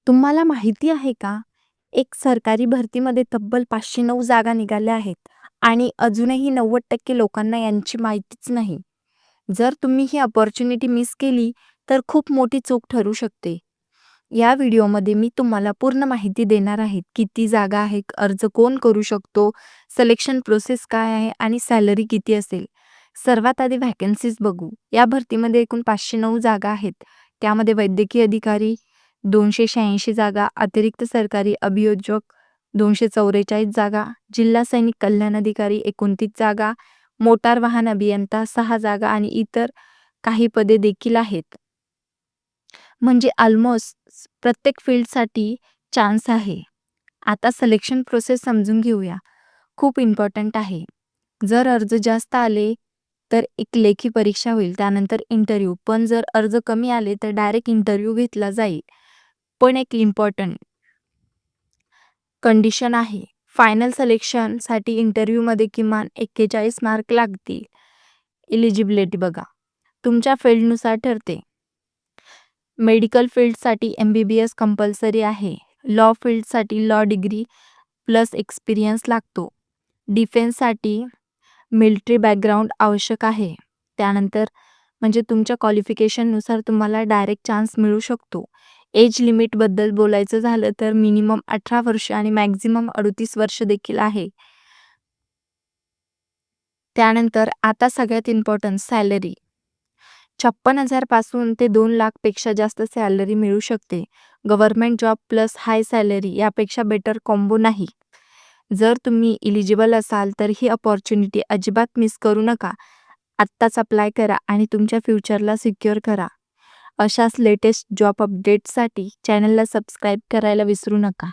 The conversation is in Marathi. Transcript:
तुम्हाला माहिती आहे का? एक सरकारी भरतीमध्ये तब्बल 509 जागा निघाल्या आहेत आणि अजूनही 90% लोकांना यांची माहितीच नाही. जर तुम्ही ही अपॉर्च्युनिटी मिस केली, तर खूप मोठी चूक ठरू शकते. या व्हिडिओमध्ये मी तुम्हाला पूर्ण माहिती देणार आहे. किती जागा आहेत, अर्ज कोण करू शकतो, सिलेक्शन प्रोसेस काय आहे आणि सॅलरी किती असेल. सर्वात आधी व्हॅकन्सीज बघू. या भरतीमध्ये एकूण 509 जागा आहेत. त्यामध्ये वैद्यकीय अधिकारी 286 जागा, अतिरिक्त सरकारी अभियोजक 244 जागा, जिल्हा सैनिक कल्याण अधिकारी 29 जागा, मोटार वाहन अभियंता 6 जागा आणि इतर काही पदे देखील आहेत. म्हणजे ऑलमोस्ट प्रत्येक फील्डसाठी चान्स आहे. आता सिलेक्शन प्रोसेस समजून घेऊया. खूप इम्पॉर्टंट आहे. जर अर्ज जास्त आले तर एक लेखी परीक्षा होईल, त्यानंतर इंटरव्ह्यू. पण जर अर्ज कमी आले तर डायरेक्ट इंटरव्ह्यू घेतला जाईल. पण एक इम्पॉर्टंट कंडिशन आहे. फायनल सिलेक्शनसाठी इंटरव्ह्यूमध्ये किमान 41 मार्क लागतील. एलिजिबिलिटी बघा. तुमच्या फील्डनुसार ठरते. मेडिकल फील्डसाठी MBBS कंपल्सरी आहे. लॉ फील्डसाठी लॉ डिग्री प्लस एक्सपिरियन्स लागतो. डिफेन्ससाठी मिलिटरी बॅकग्राऊंड आवश्यक आहे. त्यानंतर म्हणजे तुमच्या क्वालिफिकेशननुसार तुम्हाला डायरेक्ट चान्स मिळू शकतो. एज लिमिटबद्दल बोलायचं झालं तर मिनिमम 18 वर्ष आणि मॅक्झिमम 38 वर्ष देखील आहे. त्यानंतर आता सगळ्यात इम्पॉर्टंट सॅलरी. 56,000 पासून ते 2 लाख पेक्षा जास्त सॅलरी मिळू शकते. गव्हर्नमेंट जॉब प्लस हाय सॅलरी यापेक्षा बेटर कॉम्बो नाही. जर तुम्ही इलिजिबल असाल तर ही अपॉर्च्युनिटी अजिबात मिस करू नका. आत्ताच अप्लाय करा आणि तुमच्या फ्युचरला सिक्युअर करा. अशाच लेटेस्ट जॉब अपडेट्ससाठी चॅनलला सबस्क्राईब करायला विसरू नका.